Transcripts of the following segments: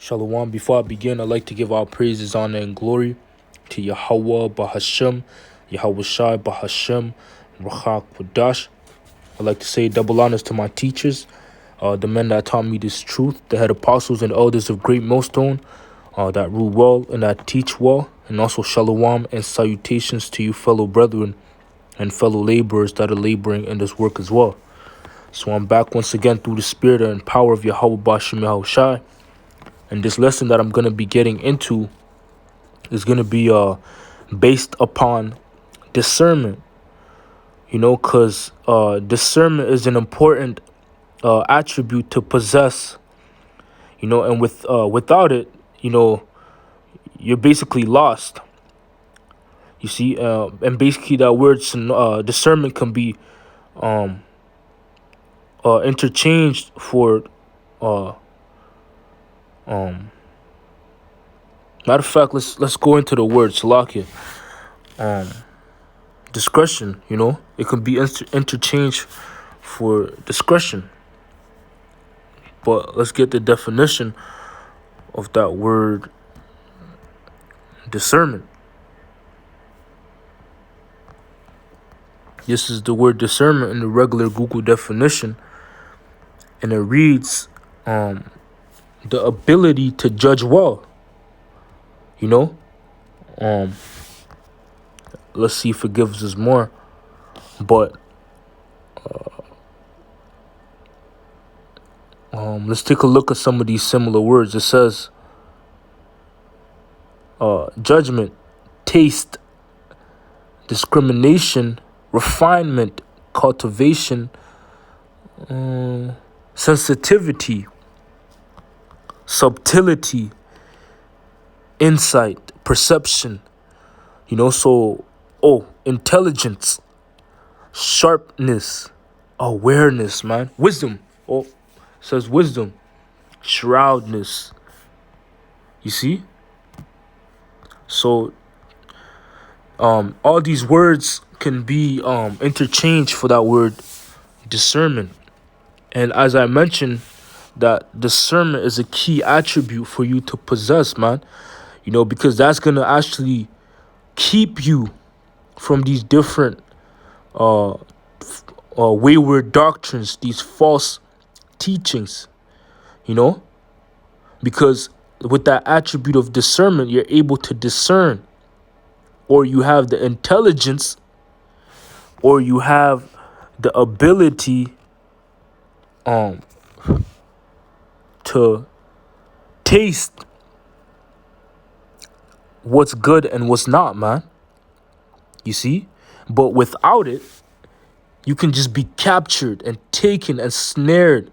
Shalom. Before I begin, I'd like to give all praises, honor, and glory to Yahweh Bahashem, Yahweh Shai Bahashem, Rachak Wadash. I'd like to say double honors to my teachers, the men that taught me this truth, the head apostles and elders of Great Millstone, that rule well and that teach well, and also shalom and salutations to you fellow brethren and fellow laborers that are laboring in this work as well. So I'm back once again through the spirit and power of Yahweh Bahashem Yahweh Shai. And this lesson that I'm going to be getting into is going to be based upon discernment, because discernment is an important attribute to possess, and without it, you're basically lost. You see, and basically that word discernment can be interchanged for matter of fact, let's go into the word Salakia. Discretion, it can be interchanged for discretion. But let's get the definition of that word discernment. This is the word discernment in the regular Google definition, and it reads the ability to judge well. Let's see if it gives us more. But let's take a look at some of these similar words. It says judgment, taste, discrimination, refinement, cultivation, sensitivity, subtlety, insight, perception, intelligence, sharpness, awareness, man, wisdom. It says wisdom, shroudness. You see? So all these words can be interchanged for that word discernment. And as I mentioned, that discernment is a key attribute for you to possess, man. Because that's going to actually keep you from these different wayward doctrines, these false teachings, because with that attribute of discernment, you're able to discern, or you have the intelligence, or you have the ability to taste what's good and what's not, man. You see? But without it, you can just be captured and taken and snared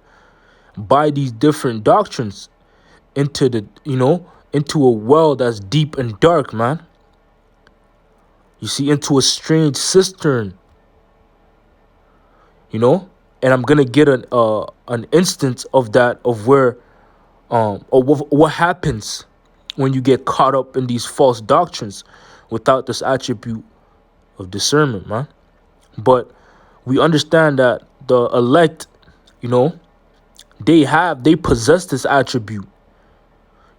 by these different doctrines into into a well that's deep and dark, man. You see, into a strange cistern, and I'm gonna get an instance of that, of where or what happens when you get caught up in these false doctrines without this attribute of discernment, man. But we understand that the elect, they possess this attribute,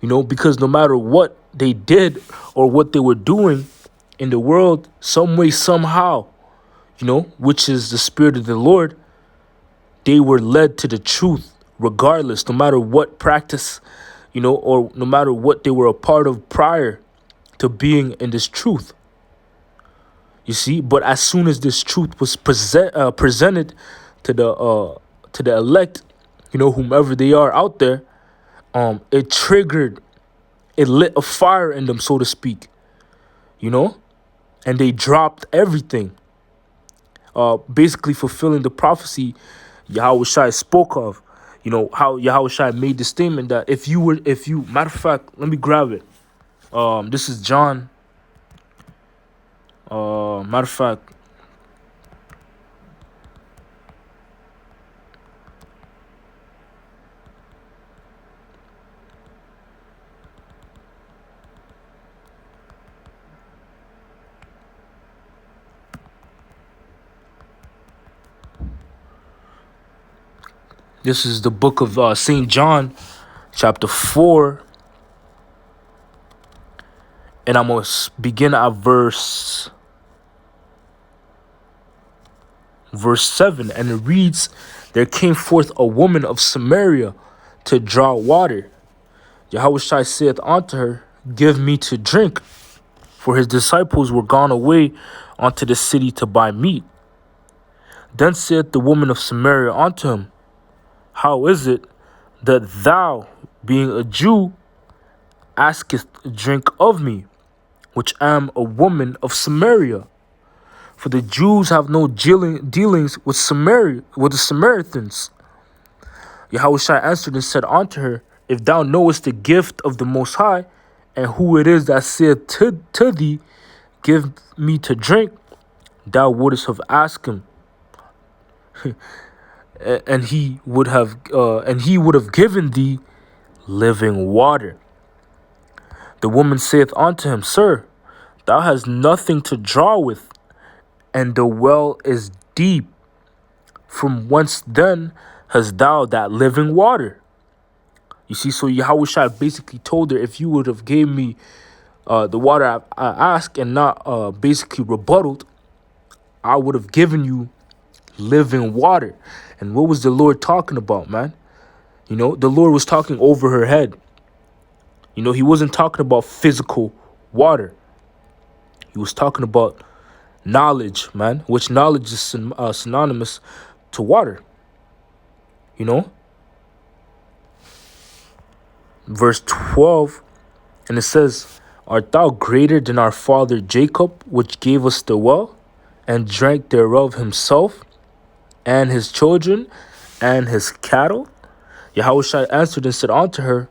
because no matter what they did or what they were doing in the world, some way, somehow, which is the spirit of the Lord, they were led to the truth regardless, no matter what practice, or no matter what they were a part of prior to being in this truth. You see, but as soon as this truth was presented to the elect, whomever they are out there, it lit a fire in them, so to speak, and they dropped everything, basically fulfilling the prophecy Yahweh Shai spoke of. How Yahweh Shai made the statement that if you, matter of fact, let me grab it. This is John. Matter of fact, this is the book of St. John, chapter 4, And I'm going to begin at verse 7. And it reads, there came forth a woman of Samaria to draw water. Yahushua saith unto her, give me to drink. For his disciples were gone away unto the city to buy meat. Then said the woman of Samaria unto him, how is it that thou, being a Jew, askest drink of me, which am a woman of Samaria? For the Jews have no dealings with the Samaritans. Yahushua answered and said unto her, if thou knowest the gift of the Most High, and who it is that saith to thee, give me to drink, thou wouldest have asked him, and he would have given thee living water. The woman saith unto him, sir, thou hast nothing to draw with, and the well is deep. From whence then hast thou that living water? You see, so Yahushua basically told her, if you would have gave me the water I asked and not basically rebutted, I would have given you living water. And what was the Lord talking about, man? You know, the Lord was talking over her head. You know, he wasn't talking about physical water. He was talking about knowledge, man, which knowledge is synonymous to water. You know? Verse 12, and it says, art thou greater than our father Jacob, which gave us the well, and drank thereof himself, and his children, and his cattle? Yahushua answered and said unto her,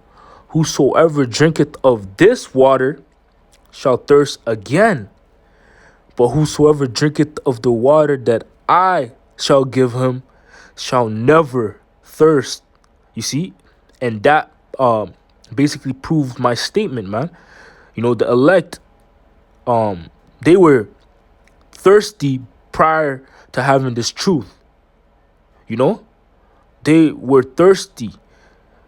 whosoever drinketh of this water shall thirst again. But whosoever drinketh of the water that I shall give him shall never thirst. You see? And that basically proved my statement, man. You know, the elect, they were thirsty prior to having this truth. You know? They were thirsty.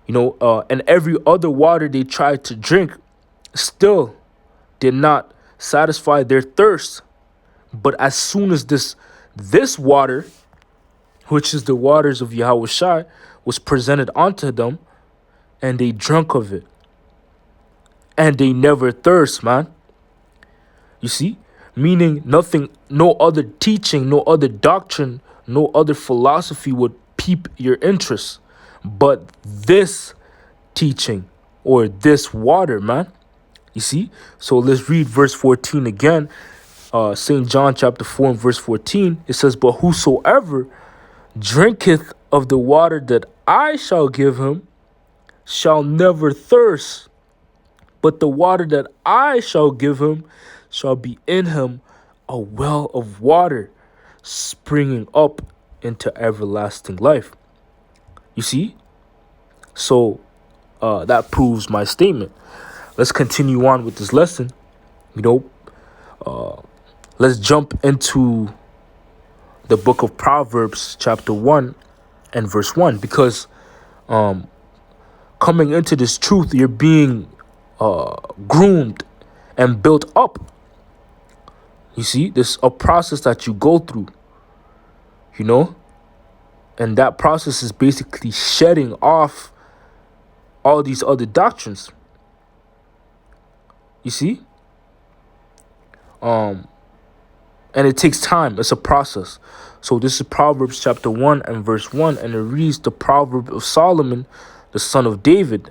You know, and every other water they tried to drink still did not satisfy their thirst. But as soon as this water, which is the waters of Yahushua, was presented unto them, and they drank of it, and they never thirst, man. You see? Meaning nothing, no other teaching, no other doctrine, no other philosophy would pique your interest. But this teaching or this water, man. You see? So let's read verse 14 again. St. John chapter 4 and verse 14. It says, but whosoever drinketh of the water that I shall give him shall never thirst. But the water that I shall give him shall be in him a well of water springing up into everlasting life. You see? So that proves my statement. Let's continue on with this lesson. You know, let's jump into the book of Proverbs chapter 1 and verse 1. Because coming into this truth, you're being groomed and built up. You see, there's a process that you go through, you know, and that process is basically shedding off all these other doctrines. You see? And it takes time. It's a process. So this is Proverbs chapter 1 and verse 1, and it reads, the proverb of Solomon, the son of David,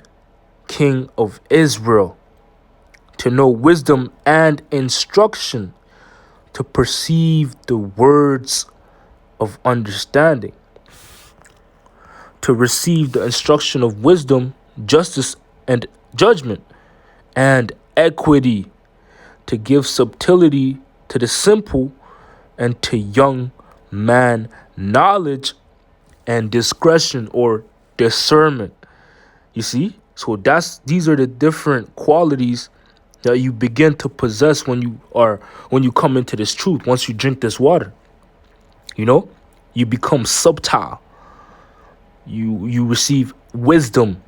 king of Israel, to know wisdom and instruction, to perceive the words of understanding, to receive the instruction of wisdom, justice, and judgment, and equity, to give subtlety to the simple, and to young man knowledge and discretion or discernment. You see? So these are the different qualities that you begin to possess when you come into this truth. Once you drink this water, you know, you become subtle. You receive wisdom,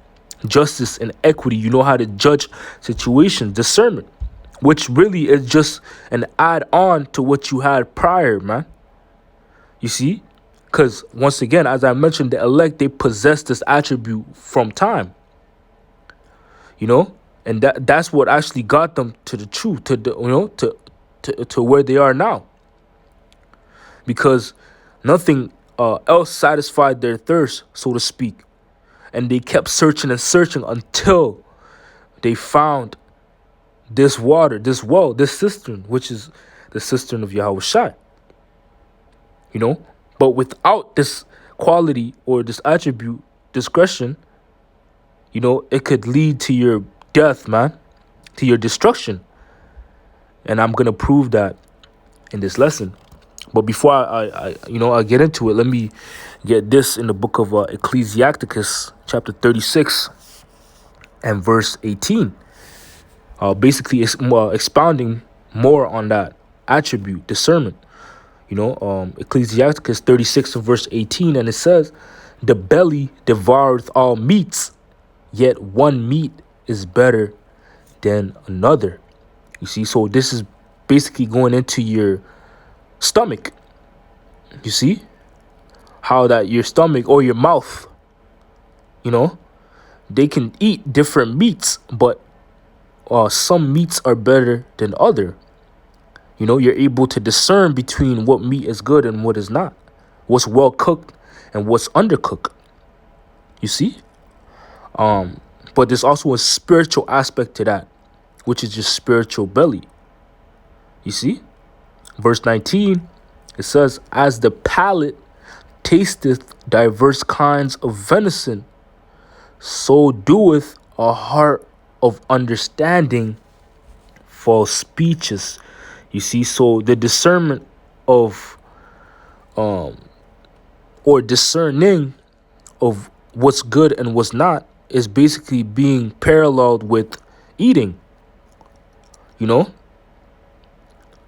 justice, and equity. You know how to judge situations, discernment, which really is just an add-on to what you had prior, man. You see? Because once again, as I mentioned, the elect, they possess this attribute from time, and that's what actually got them to the truth, to the, to where they are now, because nothing else satisfied their thirst, so to speak, and they kept searching and searching until they found this water, this well, this cistern, which is the cistern of Yahweh Shai. But without this quality or this attribute, discretion, it could lead to your death, man, to your destruction. And I'm going to prove that in this lesson. But before I get into it, let me get this in the book of Ecclesiasticus, chapter 36 and verse 18. Basically, it's expounding more on that attribute, discernment. Ecclesiasticus 36 and verse 18, and it says, "The belly devoureth all meats, yet one meat is better than another." You see, so this is basically going into your stomach. You see how that your stomach or your mouth, they can eat different meats, but some meats are better than other. You're able to discern between what meat is good and what is not, what's well cooked and what's undercooked. You see? But there's also a spiritual aspect to that, which is just spiritual belly. You see? Verse 19, it says, "As the palate tasteth diverse kinds of venison, so doeth a heart of understanding false speeches." You see, so the discernment of or discerning of what's good and what's not is basically being paralleled with eating.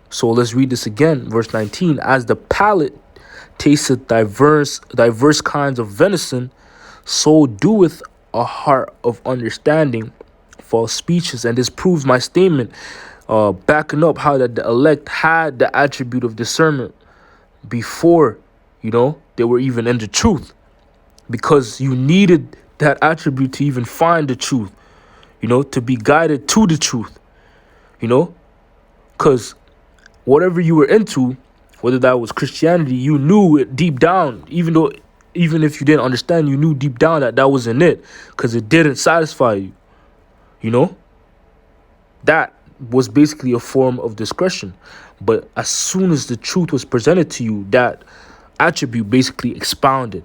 So let's read this again, verse 19. "As the palate tasteth diverse kinds of venison, so doeth a heart of understanding false speeches." And this proves my statement, backing up how that the elect had the attribute of discernment before, they were even in the truth, because you needed that attribute to even find the truth, to be guided to the truth, because whatever you were into, whether that was Christianity, you knew it deep down, even if you didn't understand, you knew deep down that wasn't it, because it didn't satisfy you. That was basically a form of discretion. But as soon as the truth was presented to you, that attribute basically expounded.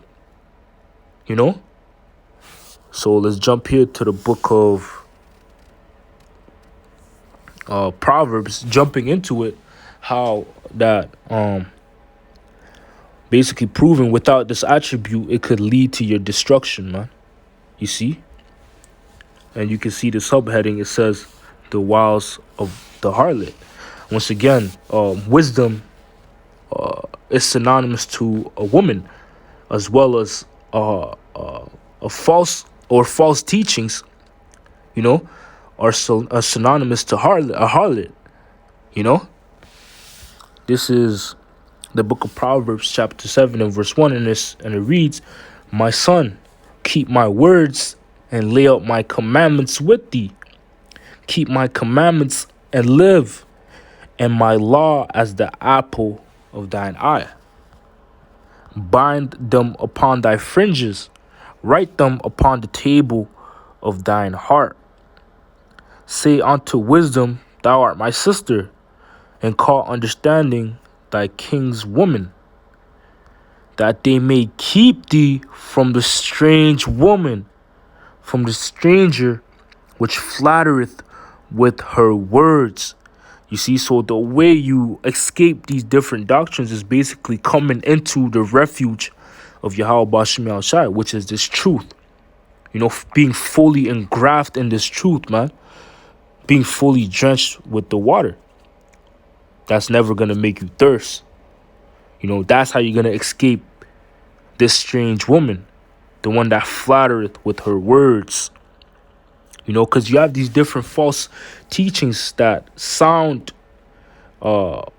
So let's jump here to the book of Proverbs, jumping into it, how that basically proving without this attribute, it could lead to your destruction, man. You see? And you can see the subheading, it says, "The wiles of the harlot." Once again, wisdom is synonymous to a woman, as well as a false teachings, are synonymous to a harlot. This is the book of Proverbs, chapter 7 and verse 1, and it reads, "My son, keep my words and lay out my commandments with thee. Keep my commandments and live, and my law as the apple of thine eye. Bind them upon thy fringes, write them upon the table of thine heart. Say unto wisdom, thou art my sister, and call understanding thy king's woman, that they may keep thee from the strange woman, from the stranger which flattereth with her words." You see, so the way you escape these different doctrines is basically coming into the refuge of Yahweh Bashim Al-Shai, which is this truth. Being fully engrafted in this truth, man. Being fully drenched with the water. That's never going to make you thirst. That's how you're going to escape this strange woman, the one that flattereth with her words. Because you have these different false teachings that sound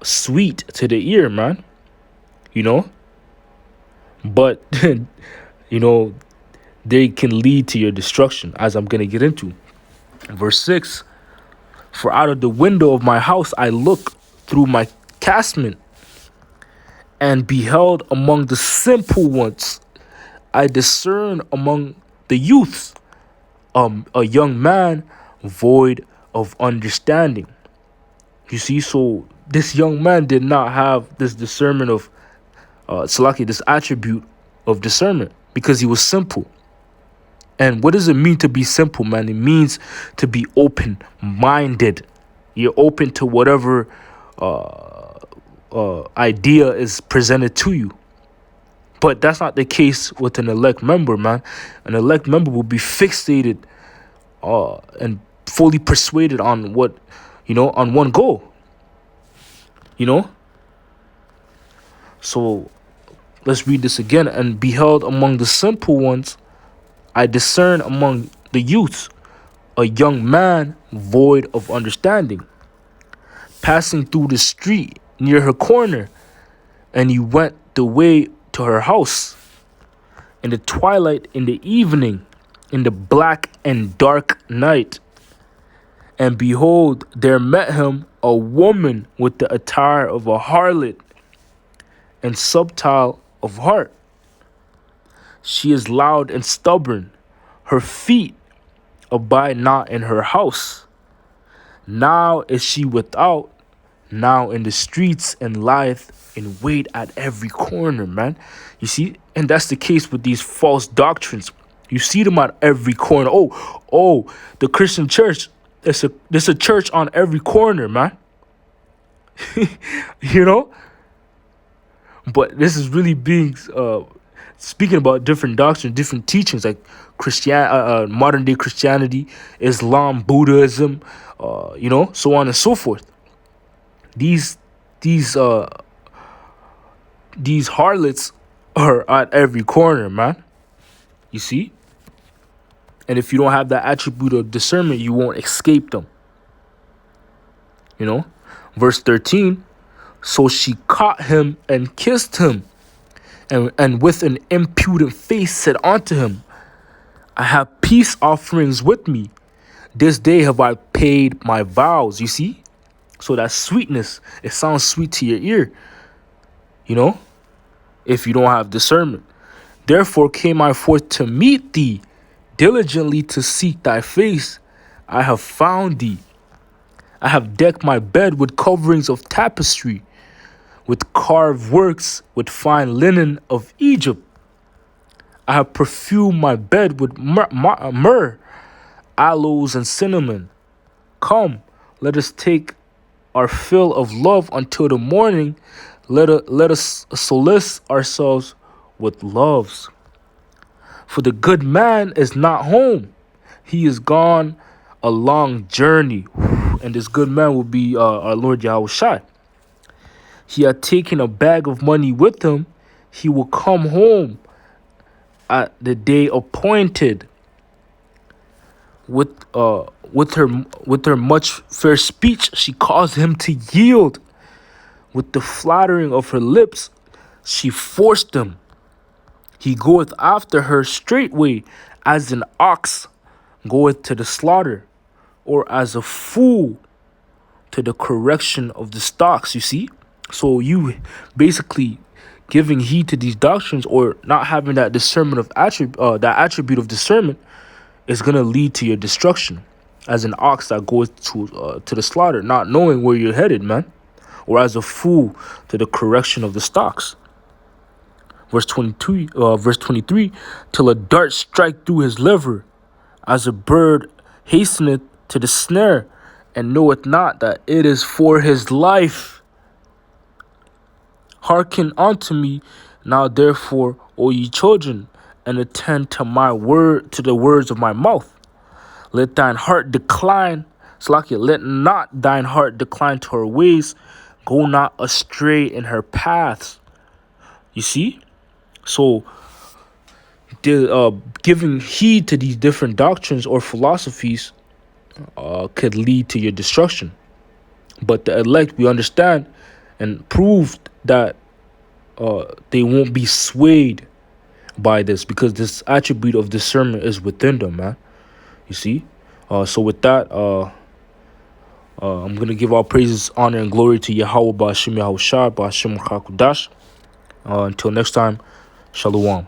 sweet to the ear, man. You know, but you know they can lead to your destruction, as I'm gonna get into. Verse 6: For out of the window of my house I look through my casement, and beheld among the simple ones, I discern among the youths a young man void of understanding. You see, so this young man did not have this discernment of Salaki, this attribute of discernment, because he was simple. And what does it mean to be simple, man? It means to be open-minded. You're open to whatever idea is presented to you. But that's not the case with an elect member, man. An elect member will be fixated and fully persuaded on on one goal. So let's read this again. And beheld among the simple ones, I discern among the youths a young man void of understanding, passing through the street near her corner, and he went the way to her house. In the twilight, in the evening, in the black and dark night. And behold, there met him a woman with the attire of a harlot and subtile of heart. She is loud and stubborn. Her feet abide not in her house. Now is she without, now in the streets, and lieth in wait at every corner, man. You see? And that's the case with these false doctrines. You see them at every corner. Oh, the Christian church. There's a church on every corner, man. But this is really being speaking about different doctrines, different teachings, like modern day Christianity, Islam, Buddhism, so on and so forth. These harlots are at every corner, man. You see? And if you don't have that attribute of discernment, you won't escape them. Verse 13, so she caught him and kissed him, and with an impudent face said unto him, I have peace offerings with me. This day have I paid my vows. You see? So that sweetness, it sounds sweet to your ear, if you don't have discernment. Therefore came I forth to meet thee, diligently to seek thy face. I have found thee. I have decked my bed with coverings of tapestry, with carved works, with fine linen of Egypt. I have perfumed my bed with myrrh, aloes, and cinnamon. Come, let us take our fill of love until the morning. Let us solace ourselves with loves. For the good man is not home. He is gone a long journey. And this good man will be our Lord Yahushua. He had taken a bag of money with him. He will come home at the day appointed. With her much fair speech, she caused him to yield. With the flattering of her lips, she forced him. He goeth after her straightway, as an ox goeth to the slaughter, or as a fool to the correction of the stocks. You see? So you basically giving heed to these doctrines, or not having that discernment of that attribute of discernment, is gonna lead to your destruction, as an ox that goes to the slaughter, not knowing where you're headed, man, or as a fool to the correction of the stocks. Verse 23, till a dart strike through his liver, as a bird hasteneth to the snare, and knoweth not that it is for his life. Hearken unto me now, therefore, O ye children, and attend to the words of my mouth. Let thine heart decline, Salakia, let not thine heart decline to her ways. Go not astray in her paths. You see? So giving heed to these different doctrines or philosophies could lead to your destruction. But the elect, we understand and proved that they won't be swayed by this, because this attribute of discernment is within them, man. You see? So with that, I'm going to give all praises, honor, and glory to Yahweh Ba'ashim Yahushua Ba'ashim Hakudash. Until next time, Shalom.